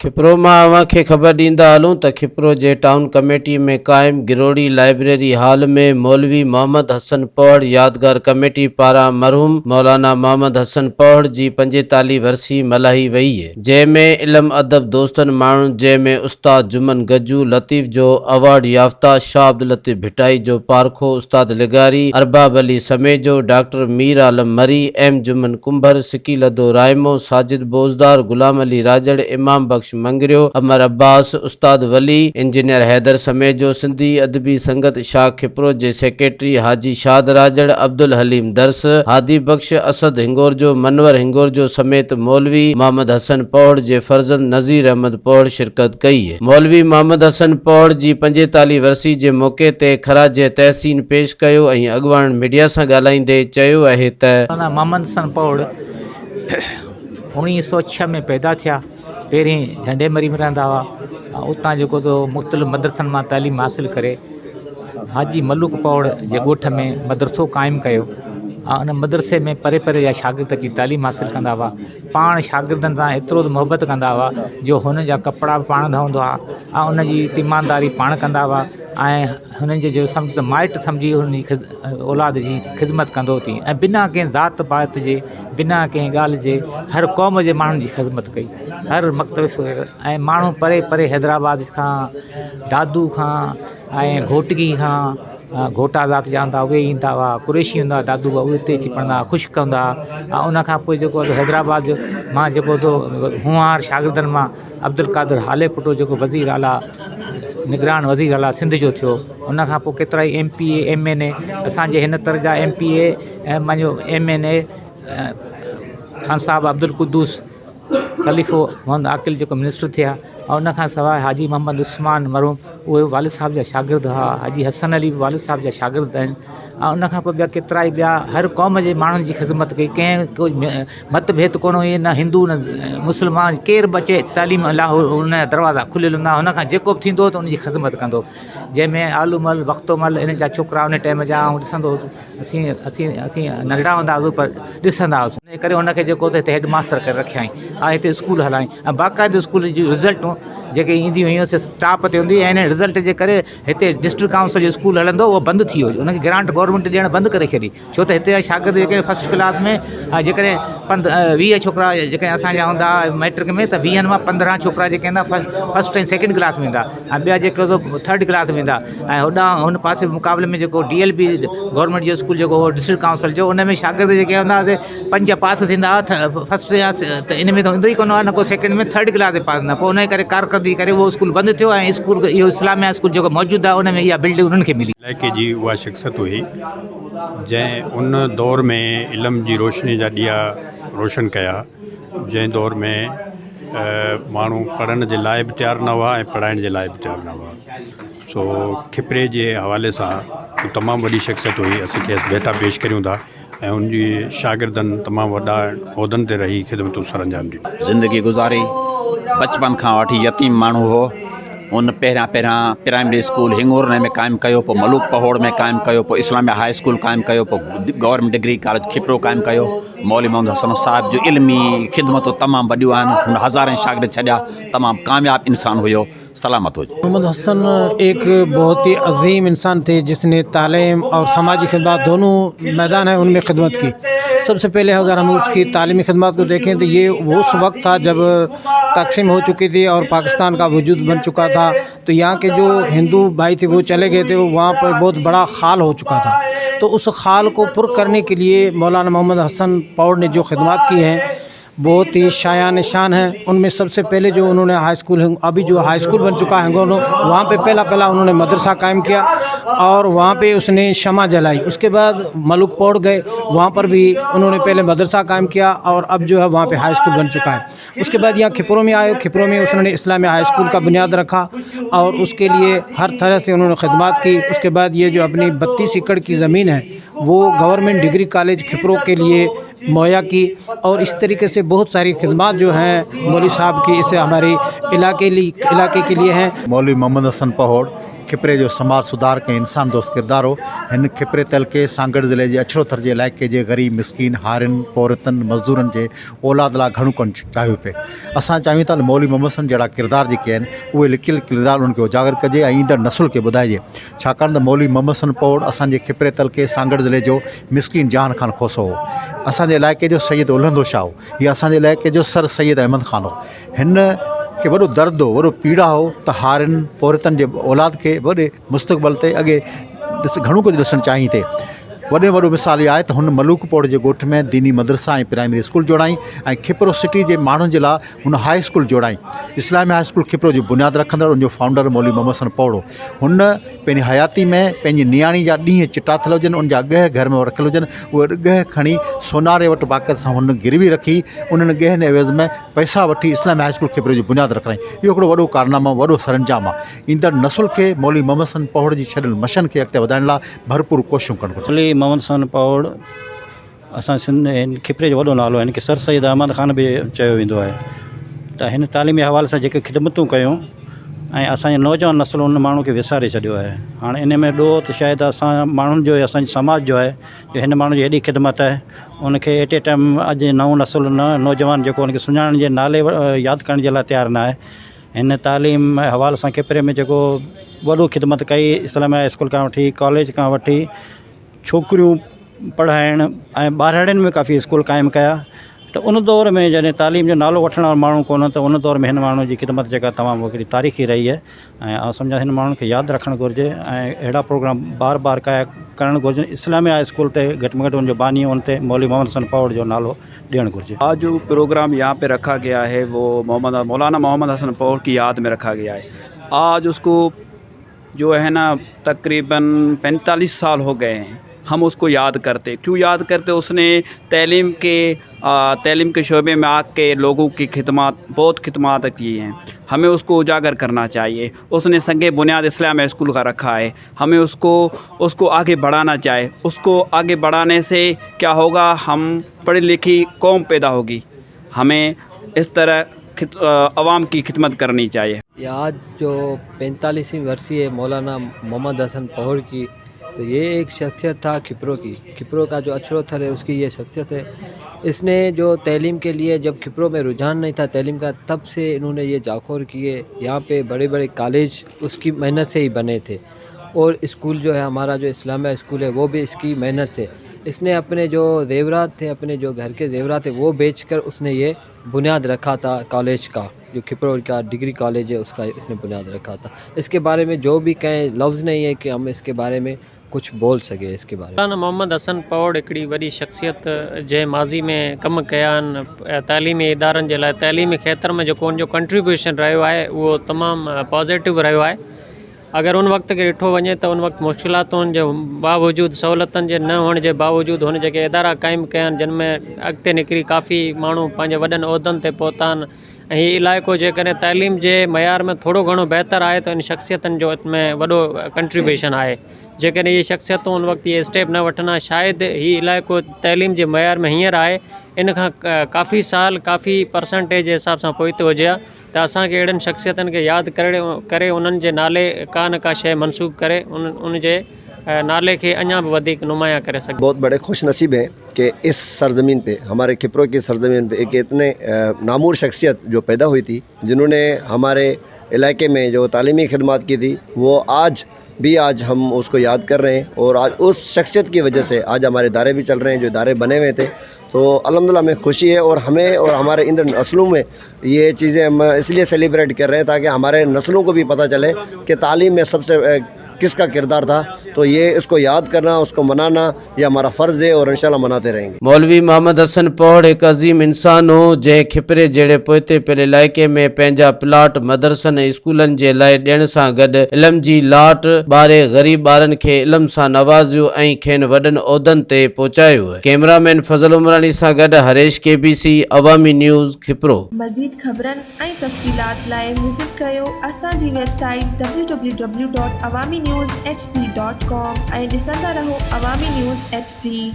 खिपरो मां अवां खे ख़बर ॾींदा हलूं त खिपरो जे टाउन कमेटी में क़ाइम गिरोड़ी लाइब्रेरी हाल में मौलवी मोहम्मद हसन पौड़ यादगार कमेटी पारां मरहूम मौलाना मोहम्मद हसन पौड़ जी 45 वरसी मल्हाई वई है, जंहिंमें इल्म अदब दोस्तनि माण्हुनि, जंहिंमें उस्ताद जुमन गज्जू लतीफ़ जो अवार्ड याफ़्ता, शाह अब्दुल लतीफ़ भिटाई जो पारखो, उस्ताद लिगारी, अरबाब अली समेजो, डॉक्टर मीर आलम मरी, एम जुमन कुंभर, सिकील अदो रायमो, साजिद बोजदार, गुलाम अली राजड़, इमाम बख्श मंगरियो, अमर अब्बास, उस्ताद वली, इंजीनियर हैदर समेजो, सिंधी अदबी संगत शाह खिपरो जे सेक्रेटरी हाजी शाद राजड़, अब्दुल हलीम दरस, हादी बख्श, असद हिंगोरजो, मनवर हिंगोरजो समेत मौलवी मोहम्मद हसन पौड़ जे फर्जंद नज़ीर अहमद पौड़ शिरकत कई है। मौलवी मोहम्मद हसन पौड़ जी 45 वरसी जे मौके ते खराज तहसीन पेश कयो ऐं अॻवान मीडिया सां ॻाल्हाईंदे चयो आहे त मोहम्मद हसन पौड़ 1906 में पैदा थिया। पहिरीं झंडेमरी में रहंदा हुआ। उतां जेको तो मुख़्तलिफ़ मदरसनि मां तालीम हासिल करे हाजी मलूक पौड़ जे ॻोठ में मदरसो क़ाइमु कयो। उन मदरसे में परे परे जा शागिर्द अची तालीम हासिल कंदा हुआ। पाण शागिर्दनि सां एतिरो मुहबत कंदा हुआ जो हुन जा कपिड़ा बि पाण धोईंदा हुआ ऐं उनजी तीमानदारी पाण कंदा हुआ ऐं हुननि जो सम्झ त माइट सम्झी हुनजी औलाद जी ख़िदमत कंदो थी ऐं बिना कंहिं ज़ात पात जे, बिना कंहिं ॻाल्हि जे हर क़ौम जे माण्हुनि जी ख़िदमत कई। हर मक़तब ऐं माण्हू परे परे हैदराबाद खां, दादू खां ऐं घोटगी खां, घोटा ज़ात जा हूंदा उहे ईंदा हुआ, कुरेशी हूंदा दादू उहे हिते अची पढ़ंदा, ख़ुशि कंदा। ऐं उनखां पोइ जेको हैदराबाद जो मां जेको तो हुंवार शागिर्दनि मां अब्दुल कादिर हाले पुटो जेको वज़ीर आला निगरान वज़ीर आला सिंध जो थियो। उनखां पोइ केतिरा ई MPA MNA असांजे हिन तरह जा MPA ऐं मुंहिंजो MNA ख़ान साहब अब्दुल कुद्दूस ख़लीफ़ो मोहम्मद आकिल जेको मिनिस्टर थिया। और उनखां सवाइ हाजी मोहम्मद उस्मान मरहूम उहे वालिद साहब जा शागिर्द हुआ। हाजी हसन अली बि वालिद साहब जा शागिर्द आहिनि। ऐं उनखां पोइ ॿिया केतिरा ई ॿिया हर क़ौम जे माण्हुनि जी ख़िदमत कई। कंहिं कोई मतभेद कोन हुई, न हिंदू न मुस्लमान, केरु बि अचे तालीम लाइ हुन जा दरवाज़ा खुलियल हूंदा। हुनखां जेको बि थींदो त उनजी ख़िदमत कंदो। जंहिंमें आलूमल वक़्तोमल इन जा छोकिरा उन टाइम जा ऐं ॾिसंदो असीं नंढड़ा हूंदा हुआ पर ॾिसंदा हुआसीं। इन करे हुनखे जेको त हिते हेड मास्टर करे रखियईं ऐं हिते स्कूल हलाईं ऐं बाक़ाइदे स्कूल जी रिज़ल्टूं जेके ईंदियूं हुयूं टॉप ते हूंदी ऐं इन रिज़ल्ट जे करे हिते डिस्ट्रिक्ट काउंसिल जो स्कूल हलंदो उहो बंदि थी वियो। उनखे ग्रांट गवर्नमेंट ॾियणु बंदि करे छॾी, छो त हिते जा शागिर्द जेके फस्ट क्लास में जेकॾहिं 20 छोकिरा जेके असांजा हूंदा मैट्रिक में त 20 मां 15 छोकिरा जेके हूंदा फस्ट ऐं सेकेंड क्लास में ईंदा ऐं ॿिया जेके थर्ड क्लास में ईंदा। ऐं होॾां हुन पासे मुक़ाबले में जेको DLP गवर्नमेंट जो स्कूल जेको हो डिस्ट्रिक्ट काउंसिल जो, उन में शागिर्द जेके हूंदा 5 पास थींदा फस्ट या त इन में त ईंदो ई कोन न को सेकेंड में थर्ड क्लास ते पास न। पोइ उन करे कारकर्दगी करे उहो स्कूल बंदि थियो ऐं स्कूल इहो इस्लामिया स्कूल जेको मौजूदु आहे उन में इहा बिल्डिंग उन्हनि खे मिली। इलाइक़े जी उहा शख़्सियत हुई जंहिं उन दौर में इल्म जी रोशनी जा ॾिया रोशन कया, जंहिं दौर में माण्हू पढ़ण जे लाइ बि तयारु न हुआ ऐं पढ़ाइण जे लाइ बि तयारु न हुआ। सो खिपरे जे हवाले सां तमामु वॾी शख़्सियत हुई। असीं खेसि बेटा पेश करियूं था ऐं उनजी शागिर्दनि तमामु वॾा उहिदनि ते रही ख़िदमतूं सर अंजाम ॾिनियूं। ज़िंदगी गुज़ारी बचपन खां वठी यतीम माण्हू हो। उन पहिरियां प्राइमरी स्कूल हिंगोरने में क़ाइमु कयो, पोइ मलूक पहोड़ में क़ाइमु कयो, पोइ इस्लामिया हाई स्कूल क़ाइमु कयो, पोइ गवर्नमेंट डिग्री कॉलेज खिपरो क़ाइमु कयो। मौलवी मोहम्मद हसन साहिब जो इल्मी ख़िदमतूं तमामु वॾियूं आहिनि। हुन हज़ारे शागिर्द छॾिया, तमामु कामयाबु इंसान हुयो। सलामत हुजे। मोहम्मद हसन एक बहुत ही अजीम इंसान थे जिसने तालीम और समाजी खिदमत दोनों मैदान है उनमें खिदमत की। सबसे पहले अगर हम उसकी तालीमी खिदमत को देखें तो ये वो उस वक्त था जब तकसीम हो चुकी थी और पाकिस्तान का वजूद बन चुका था। तो यहाँ के जो हिंदू भाई थे वो चले गए थे, वहाँ पर बहुत बड़ा खाल हो चुका था। तो उस खाल को पुर करने के लिए मौलाना मोहम्मद हसन पौड़ ने जो खिदमत की हैं बहुत ही शायान शान है। उनमें सबसे पहले जो उन्होंने हाई स्कूल, अभी जो हाई स्कूल बन चुका है वहाँ पे पहला उन्होंने मदरसा कायम किया और वहाँ पे उसने शमा जलाई। उसके बाद मलूक पौड़ गए, वहाँ पर भी उन्होंने पहले मदरसा कायम किया और अब जो है वहाँ पे हाई स्कूल बन चुका है। उसके बाद यहाँ खिपरो में आए, खिपरो में उन्होंने इस्लामिया हाई स्कूल का बुनियाद रखा और उसके लिए हर तरह से उन्होंने खिदमत की। उसके बाद ये जो अपनी 32 एकड़ की ज़मीन है वो गवर्नमेंट डिग्री कॉलेज खिपरो के लिए मुहैया की और इस तरीके से बहुत सारी खिदमत जो हैं मौलवी साहब की इसे हमारे इलाके के लिए हैं। मौलवी मोहम्मद हसन पहोड़ खिपरे जो समाज सुधार के इंसान दोस्त किरदार हो। हिन खिपरे तलके सांगड़ ज़िले जे अछड़ोथर जे इलाइक़े जे ग़रीब मिसकिन हारिन पौरतनि मज़दूरनि जे औलाद लाइ घणो कनि चाहियो पिए। असां चाहियूं था मौलवी मोहम्मद हसन जहिड़ा किरदार जेके आहिनि उहे लिकियल किरदार उन्हनि खे उजागर कजे ऐं ईंदड़ नसुल खे ॿुधाइजे, छाकाणि त मौलवी मोहम्मद हसन पौड़ असांजे खिपरे तलके सांगड़ ज़िले जो मिसकिन जहान खान खोसो हो। असांजे इलाइक़े जो सैयद उलंदो शाह हो। हीअ असांजे इलाइक़े जो सर सैयद अहमद ख़ान हो। हिन खे वॾो दर्द हो, वॾो पीड़ा हो त हारिन पौरतनि जे औलाद खे वॾे मुस्तक़बिल ते अॻे घणो कुझु ॾिसणु चाही थिए। वॾे वॾो मिसाल इहा आहे त हुन मलूक पौड़ जे ॻोठ में दीनी मदरसा ऐं प्राइमरी स्कूल जोड़ाई ऐं खिपरो सिटी जे माण्हुनि जे लाइ हुन हाई स्कूल जोड़ाई। इस्लामी हाई स्कूल खिपरो जो बुनियादु रखंदड़ उनजो फाउंडर मौलवी मोहम्मद हसन पौड़ हो। हुन पंहिंजी हयाती में पंहिंजी नियाणी जा ॾींहं चिटा थियल हुजनि, उनजा ॻह घर में रखियल हुजनि, उहे ॻह खणी सोनारे वटि बाक़ाइदा सां हुन गिरवी रखी उन्हनि ॻहनि एवज़ में पैसा वठी इस्लामी हाई स्कूल खिपरो जो बुनियादु रखणाई। इहो हिकिड़ो वॾो कारनामा, वॾो सरंजाम आहे। ईंदड़ नसुल खे मौलवी मोहम्मद हसन पौड़ जी छॾियल मशन खे अॻिते वधाइण लाइ भरपूर कोशिशूं करणु घुरिजे। मौलवी मोहम्मद हसन पौड़ असां सिंध खिपरे जो वॾो नालो आहे, हिन खे सर सैयद अहमद ख़ान बि चयो वेंदो आहे। त हिन तालीमी हवाले सां जेके ख़िदमतूं कयूं ऐं असांजे नौजवान नस्ल उन माण्हू खे विसारे छॾियो आहे। हाणे इन में ॾोह त शायदि असां माण्हुनि जो असांजे समाज जो आहे जो हिन माण्हू जी एॾी ख़िदमत आहे, उनखे एट ए टाइम अॼु नओं नस्ल नौजवान जेको उनखे सुञाणण जे नाले यादि करण जे लाइ तयारु न आहे। हिन तालीम हवाले सां खिपरे में जेको वॾो ख़िदमत कई, इस्लामी हाई स्कूल खां वठी कॉलेज खां वठी छोकिरियूं पढ़ाइण ऐं ॿारहड़ियुनि में काफ़ी स्कूल क़ाइमु कया। त उन दौर में जॾहिं तालीम जो नालो वठण वारो माण्हू कोन, त उन दौर में हिन माण्हू जी ख़िदमत जेका तमामु हिकिड़ी तारीख़ी रही आहे ऐं आउं सम्झा हिन माण्हुनि खे यादि रखणु घुरिजे ऐं अहिड़ा प्रोग्राम बार बार करणु घुरिजे। इस्लामी हाई स्कूल ते घटि में घटि उनजो बानी उन ते मौलवी मोहम्मद हसन पौड़ जो नालो ॾियणु घुरिजे। आज जो प्रोग्राम यहाँ पे रखा गया है वो मौलाना मोहम्मद हसन पौड़ की याद में रखा गया है। आज उसको जो है ना तकरीबन 45 साल हो गए हैं, हम उसको याद करते। क्यों याद करते? उसने तालीम के शोबे में आके लोगों की खिदमत, बहुत खिदमत की हैं। हमें उसको उजागर करना चाहिए। उसने संगे बुनियाद इस्लामी स्कूल का रखा है, हमें उसको आगे बढ़ाना चाहिए। उसको आगे बढ़ाने से क्या होगा, हम पढ़ी लिखी कौम पैदा होगी। हमें इस तरह अवाम की खिदमत करनी चाहिए। आज जो 45वीं वर्षीय है मौलाना मोहम्मद हसन पौड़ की, तो ये एक शख्सियत था खिपरो का जो अछड़ोथर है उसकी ये शख्सियत है। इसने जो तालीम के लिए, जब खिपरो में रुझान नहीं था तालीम का, तब से इन्होंने ये जाखोर किए। यहाँ पे बड़े बड़े कॉलेज उसकी मेहनत से ही बने थे और स्कूल जो है हमारा जो इस्लामिया स्कूल है वो भी इसकी मेहनत से। इसने अपने जो जेवरात थे, अपने जो घर के जेवरात थे वो बेचकर उसने ये बुनियाद रखा था कॉलेज का, जो खिपरो का डिग्री कॉलेज है उसका इसने बुनियाद रखा था। इसके बारे में जो भी कहें लफ्ज़ नहीं है कि हम इसके बारे में कुछ बोल सके। इसके बारे में मौलाना मोहम्मद हसन पौड़ हिकिड़ी वॾी शख़्सियत जंहिं माज़ी में कमु कया आहिनि तालीमी इदारनि जे लाइ, तालीमी खेत्र में जेको उनजो कंट्रीब्यूशन रहियो आहे उहो तमामु पॉज़िटिव रहियो आहे। अगरि उन वक़्त खे ॾिठो वञे त उन वक़्तु मुश्किलातुनि जे बावजूदि, सहूलियतनि जे न हुअण जे बावजूदि हुन जेके इदारा क़ाइमु कया आहिनि जिन में अॻिते निकिरी काफ़ी माण्हू पंहिंजे वॾनि उहिदनि ते पहुता आहिनि। ऐं हीउ इलाइक़ो जेकॾहिं तालीम जे मयार में थोरो घणो बहितरु आहे त इन शख़्सियतनि जो में वॾो कंट्रीब्यूशन आहे। जेकॾहिं इहे शख़्सियतूं उन वक़्तु इहे स्टेप न वठंदा, शायदि हीउ इलाइक़ो तइलीम जे मयार में हींअर आहे इन खां काफ़ी साल, काफ़ी परसेंटेज जे हिसाब सां पोइते हुजे हा। त असांखे अहिड़नि शख़्सियतनि खे यादि करे उन्हनि जे नाले का न का शइ मनसूब करे उन जे नाले के अञा भी वधिक नुमाया करे सके। बहुत बड़े खुश नसीब हैं कि इस सरजमीन पे, हमारे खिपरो की सरजमीन पे एक इतने नामूर शख्सियत जो पैदा हुई थी, जिन्होंने हमारे इलाके में जो तालीमी खिदमत की थी, वो आज हम उसको याद कर रहे हैं। और आज उस शख्सियत की वजह से आज हमारे इदारे भी चल रहे हैं, जो इदारे बने हुए थे। तो अल्हम्दुलिल्लाह हमें खुशी है और हमें और हमारे इन नस्लों में ये चीज़ें हम इसलिए सेलिब्रेट कर रहे हैं ताकि हमारे नस्लों को भी पता चले कि तालीम में सबसे किसका किरदार था। तो ये इसको याद करना, उसको मनाना ये हमारा फ़र्ज़ है और इंशाल्लाह मनाते रहेंगे। मौलवी मोहम्मद हसन पौड़ एक अज़ीम इंसान हो जंहिं खिपरे जहिड़े पोइते पियल इलाइक़े में पंहिंजा प्लाट मदरसनि ऐं स्कूलनि जे लाइ ॾियण सां गॾु इल्म जी लाट ॿारे ग़रीब ॿारनि खे इल्म सां नवाज़ियो ऐं खेनि वॾनि उहिदनि ते पहुचायो। कैमरामैन फज़ल उमरानी सां गॾु हरेश KBC अवामी न्यूज़ खिपरो। मज़ीद ख़बरनि ऐं तफ़सीलात लाइ विज़िट कयो असांजी वेबसाइट www.awamiNewsHD.com ऐं ॾिसंदा रहो अवामी न्यूज़ HD।